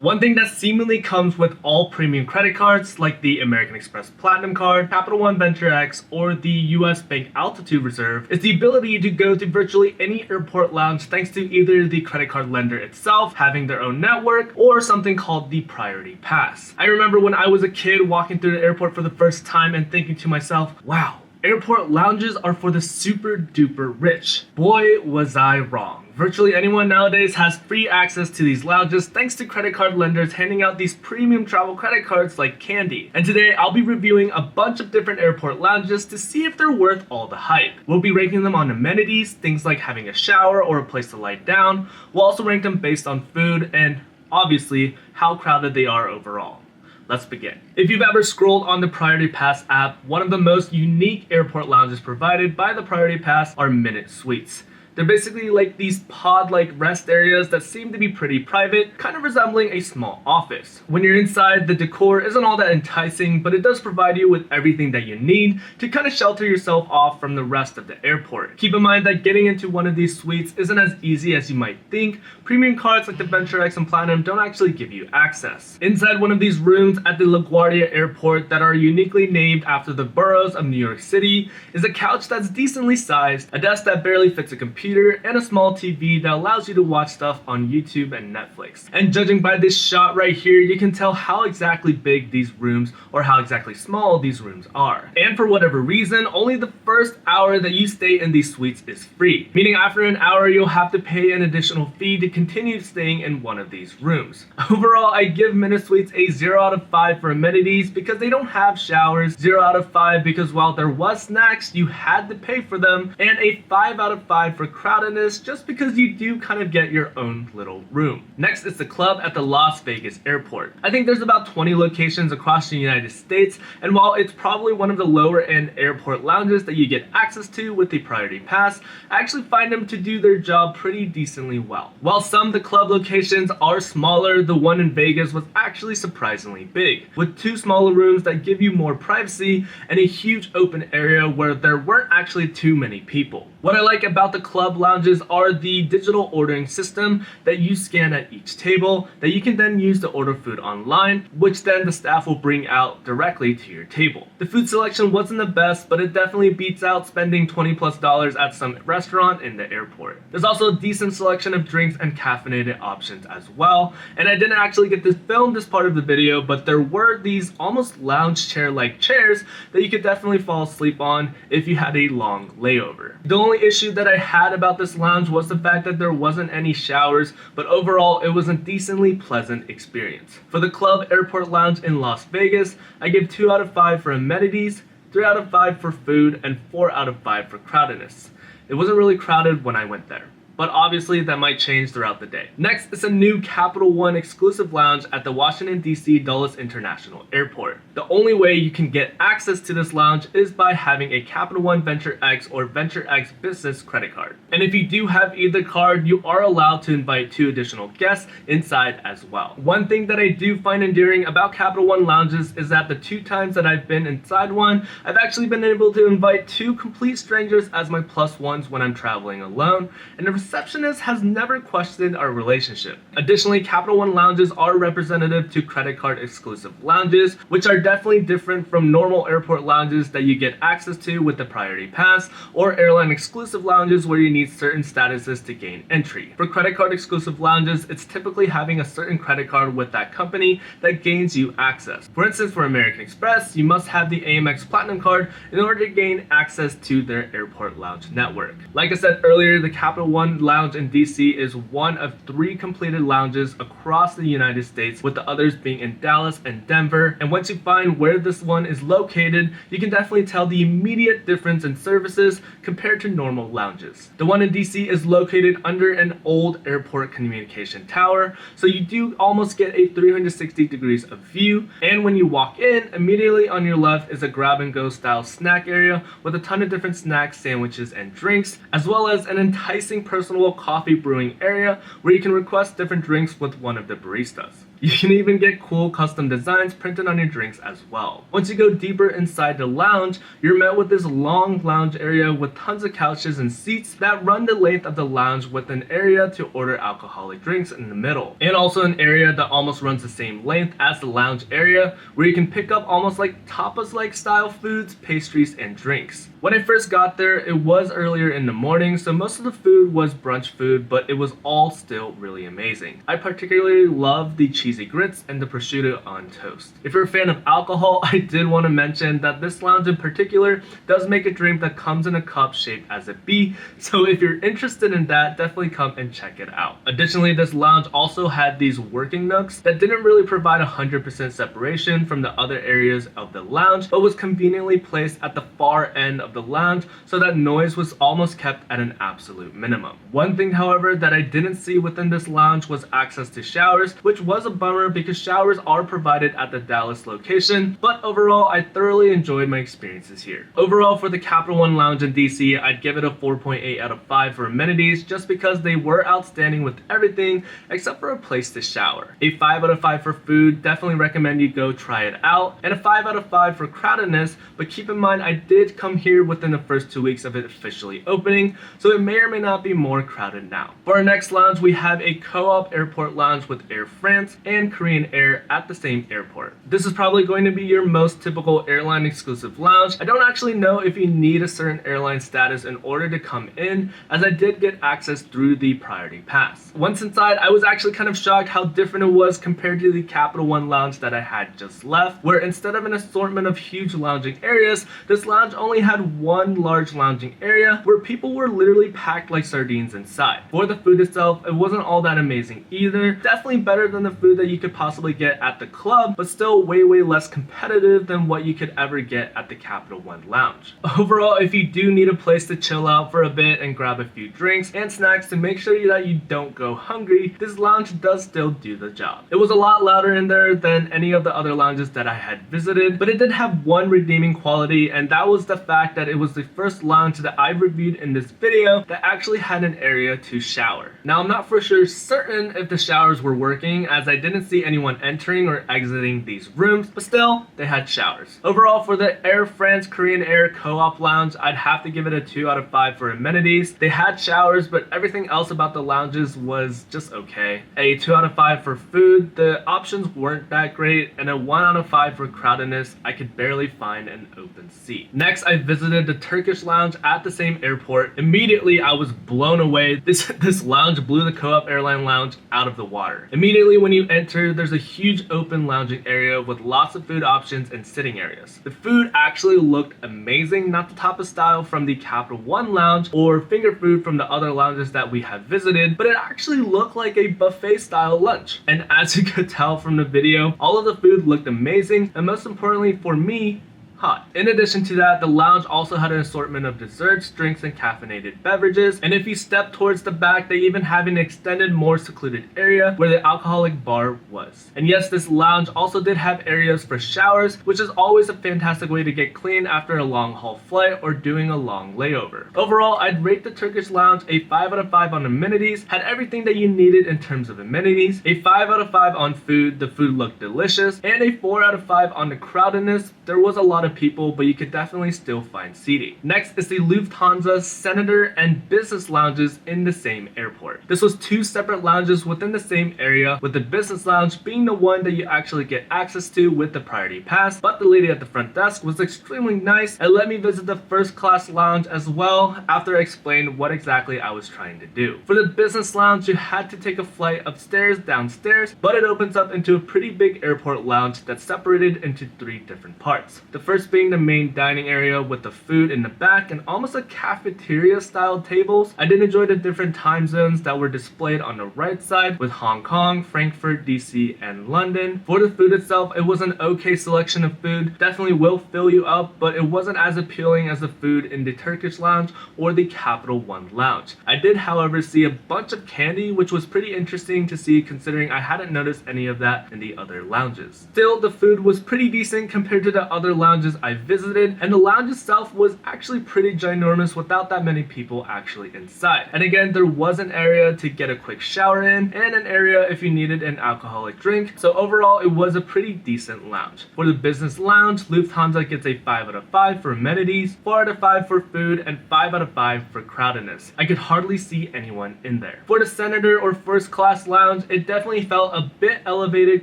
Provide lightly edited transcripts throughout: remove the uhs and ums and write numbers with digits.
One thing that seemingly comes with all premium credit cards, like the American Express Platinum Card, Capital One Venture X, or the US Bank Altitude Reserve, is the ability to go to virtually any airport lounge thanks to either the credit card lender itself having their own network, or something called the Priority Pass. I remember when I was a kid walking through the airport for the first time and thinking to myself, wow, airport lounges are for the super duper rich. Boy, was I wrong. Virtually anyone nowadays has free access to these lounges thanks to credit card lenders handing out these premium travel credit cards like candy. And today I'll be reviewing a bunch of different airport lounges to see if they're worth all the hype. We'll be ranking them on amenities, things like having a shower or a place to lie down. We'll also rank them based on food and, obviously, how crowded they are overall. Let's begin. If you've ever scrolled on the Priority Pass app, one of the most unique airport lounges provided by the Priority Pass are Minutes Suites. They're basically like these pod-like rest areas that seem to be pretty private, kind of resembling a small office. When you're inside, the decor isn't all that enticing, but it does provide you with everything that you need to kind of shelter yourself off from the rest of the airport. Keep in mind that getting into one of these suites isn't as easy as you might think. Premium cards like the Venture X and Platinum don't actually give you access. Inside one of these rooms at the LaGuardia Airport that are uniquely named after the boroughs of New York City is a couch that's decently sized, a desk that barely fits a computer, and a small TV that allows you to watch stuff on YouTube and Netflix. And judging by this shot right here, you can tell how exactly big these rooms or how exactly small these rooms are. And for whatever reason, only the first hour that you stay in these suites is free, meaning after an hour you'll have to pay an additional fee to continue staying in one of these rooms. Overall, I give Minutes Suites a 0 out of 5 for amenities because they don't have showers, 0 out of 5 because while there was snacks, you had to pay for them, and a 5 out of 5 for crowdedness just because you do kind of get your own little room. Next is the club at the Las Vegas airport. I think there's about 20 locations across the United States, and while it's probably one of the lower end airport lounges that you get access to with the Priority Pass, I actually find them to do their job pretty decently well. While some of the club locations are smaller, the one in Vegas was actually surprisingly big, with 2 smaller rooms that give you more privacy and a huge open area where there weren't actually too many people. What I like about the club lounges are the digital ordering system that you scan at each table that you can then use to order food online, which then the staff will bring out directly to your table. The food selection wasn't the best, but it definitely beats out spending $20+ at some restaurant in the airport. There's also a decent selection of drinks and caffeinated options as well, and I didn't actually get to film this part of the video, but there were these almost lounge chair-like chairs that you could definitely fall asleep on if you had a long layover. The only issue that I had about this lounge was the fact that there wasn't any showers, but overall it was a decently pleasant experience. For the Club Airport Lounge in Las Vegas, I give 2 out of 5 for amenities, 3 out of 5 for food, and 4 out of 5 for crowdedness. It wasn't really crowded when I went there, but obviously that might change throughout the day. Next is a new Capital One exclusive lounge at the Washington DC Dulles International Airport. The only way you can get access to this lounge is by having a Capital One Venture X or Venture X Business credit card. And if you do have either card, you are allowed to invite 2 additional guests inside as well. One thing that I do find endearing about Capital One lounges is that the 2 times that I've been inside one, I've actually been able to invite 2 complete strangers as my +1s when I'm traveling alone, and the receptionist has never questioned our relationship. Additionally, Capital One lounges are representative to credit card exclusive lounges, which are definitely different from normal airport lounges that you get access to with the Priority Pass, or airline exclusive lounges where you need certain statuses to gain entry. For credit card exclusive lounges, it's typically having a certain credit card with that company that gains you access. For instance, for American Express, you must have the Amex Platinum card in order to gain access to their airport lounge network. Like I said earlier, the Capital One lounge in DC is one of 3 completed lounges across the United States, with the others being in Dallas and Denver. And once you find where this one is located, you can definitely tell the immediate difference in services compared to normal lounges. The one in DC is located under an old airport communication tower, so you do almost get a 360 degrees of view. And when you walk in, immediately on your left is a grab-and-go style snack area with a ton of different snacks, sandwiches, and drinks, as well as an enticing personal coffee brewing area where you can request different drinks with one of the baristas. You can even get cool custom designs printed on your drinks as well. Once you go deeper inside the lounge, you're met with this long lounge area with tons of couches and seats that run the length of the lounge with an area to order alcoholic drinks in the middle. And also an area that almost runs the same length as the lounge area where you can pick up almost like tapas-like style foods, pastries, and drinks. When I first got there, it was earlier in the morning, so most of the food was brunch food, but it was all still really amazing. I particularly love the cheesy grits and the prosciutto on toast. If you're a fan of alcohol, I did want to mention that this lounge in particular does make a drink that comes in a cup shaped as a B, so if you're interested in that, definitely come and check it out. Additionally, this lounge also had these working nooks that didn't really provide 100% separation from the other areas of the lounge, but was conveniently placed at the far end of the lounge so that noise was almost kept at an absolute minimum. One thing, however, that I didn't see within this lounge was access to showers, which was a bummer because showers are provided at the Dallas location, but overall I thoroughly enjoyed my experiences here. Overall, for the Capital One Lounge in DC, I'd give it a 4.8 out of 5 for amenities just because they were outstanding with everything except for a place to shower. A 5 out of 5 for food, definitely recommend you go try it out, and a 5 out of 5 for crowdedness, but keep in mind I did come here within the first 2 weeks of it officially opening, so it may or may not be more crowded now. For our next lounge, we have a co-op airport lounge with Air France and Korean Air at the same airport. This is probably going to be your most typical airline exclusive lounge. I don't actually know if you need a certain airline status in order to come in, as I did get access through the priority pass. Once inside, I was actually kind of shocked how different it was compared to the Capital One lounge that I had just left, where instead of an assortment of huge lounging areas, this lounge only had one large lounging area where people were literally packed like sardines inside. For the food itself, it wasn't all that amazing either. Definitely better than the food that you could possibly get at the club, but still way less competitive than what you could ever get at the Capital One lounge. Overall, if you do need a place to chill out for a bit and grab a few drinks and snacks to make sure that you don't go hungry, this lounge does still do the job. It was a lot louder in there than any of the other lounges that I had visited, but it did have one redeeming quality, and that was the fact that it was the first lounge that I reviewed in this video that actually had an area to shower. Now, I'm not for sure certain if the showers were working, as I didn't see anyone entering or exiting these rooms, but still, they had showers. Overall, for the Air France Korean Air co-op lounge, I'd have to give it a 2 out of 5 for amenities. They had showers, but everything else about the lounges was just okay. A 2 out of 5 for food, the options weren't that great, and a 1 out of 5 for crowdedness. I could barely find an open seat. Next, I visited the Turkish Lounge at the same airport. Immediately, I was blown away. This lounge blew the Co-op Airline Lounge out of the water. Immediately when you enter, there's a huge open lounging area with lots of food options and sitting areas. The food actually looked amazing, not the tapa style from the Capital One Lounge or finger food from the other lounges that we have visited, but it actually looked like a buffet style lunch. And as you could tell from the video, all of the food looked amazing, and most importantly for me, hot. In addition to that, the lounge also had an assortment of desserts, drinks, and caffeinated beverages, and if you step towards the back, they even have an extended, more secluded area where the alcoholic bar was. And yes, this lounge also did have areas for showers, which is always a fantastic way to get clean after a long haul flight or doing a long layover. Overall, I'd rate the Turkish Lounge a 5 out of 5 on amenities, had everything that you needed in terms of amenities, a 5 out of 5 on food, the food looked delicious, and a 4 out of 5 on the crowdedness. There was a lot of people, but you could definitely still find seating. Next is the Lufthansa, Senator, and Business lounges in the same airport. This was 2 separate lounges within the same area, with the Business Lounge being the one that you actually get access to with the priority pass, but the lady at the front desk was extremely nice and let me visit the first class lounge as well after I explained what exactly I was trying to do. For the Business Lounge, you had to take a flight upstairs, downstairs, but it opens up into a pretty big airport lounge that's separated into 3 different parts. The first being the main dining area with the food in the back and almost a cafeteria style tables. I did enjoy the different time zones that were displayed on the right side with Hong Kong, Frankfurt, DC, and London. For the food itself, it was an okay selection of food. Definitely will fill you up, but it wasn't as appealing as the food in the Turkish Lounge or the Capital One Lounge. I did, however, see a bunch of candy, which was pretty interesting to see considering I hadn't noticed any of that in the other lounges. Still, the food was pretty decent compared to the other lounges lounges I visited, and the lounge itself was actually pretty ginormous without that many people actually inside. And again, there was an area to get a quick shower in, and an area if you needed an alcoholic drink, so overall it was a pretty decent lounge. For the business lounge, Lufthansa gets a 5 out of 5 for amenities, 4 out of 5 for food, and 5 out of 5 for crowdedness. I could hardly see anyone in there. For the senator or first class lounge, it definitely felt a bit elevated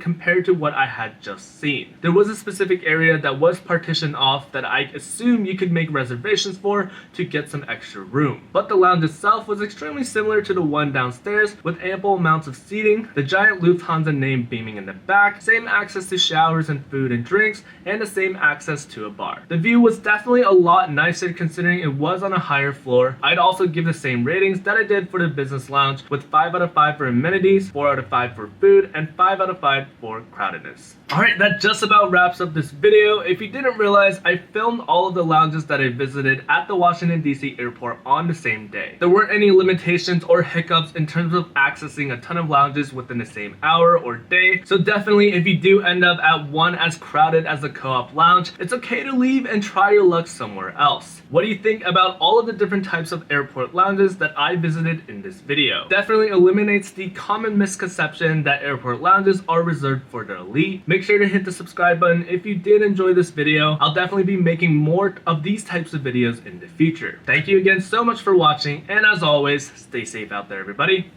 compared to what I had just seen. There was a specific area that was partitioned off that I assume you could make reservations for to get some extra room. But the lounge itself was extremely similar to the one downstairs with ample amounts of seating, the giant Lufthansa name beaming in the back, same access to showers and food and drinks, and the same access to a bar. The view was definitely a lot nicer considering it was on a higher floor. I'd also give the same ratings that I did for the business lounge with 5 out of 5 for amenities, 4 out of 5 for food, and 5 out of 5 for crowdedness. Alright, that just about wraps up this video. If you didn't realize, I filmed all of the lounges that I visited at the Washington DC airport on the same day. There weren't any limitations or hiccups in terms of accessing a ton of lounges within the same hour or day, so definitely if you do end up at one as crowded as the Co-op Lounge, it's okay to leave and try your luck somewhere else. What do you think about all of the different types of airport lounges that I visited in this video? Definitely eliminates the common misconception that airport lounges are reserved for the elite. Make sure to hit the subscribe button if you did enjoy this video. I'll definitely be making more of these types of videos in the future. Thank you again so much for watching, and as always, stay safe out there, everybody.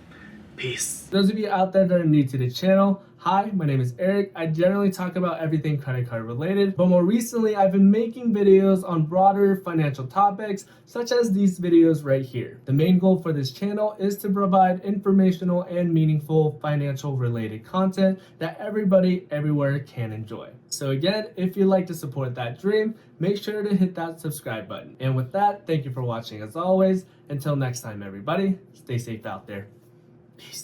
Peace. Those of you out there that are new to the channel, hi, my name is Eric. I generally talk about everything credit card related, but more recently I've been making videos on broader financial topics such as these videos right here. The main goal for this channel is to provide informational and meaningful financial related content that everybody everywhere can enjoy. So again, if you'd like to support that dream, make sure to hit that subscribe button. And with that, thank you for watching as always. Until next time, everybody, stay safe out there. Peace.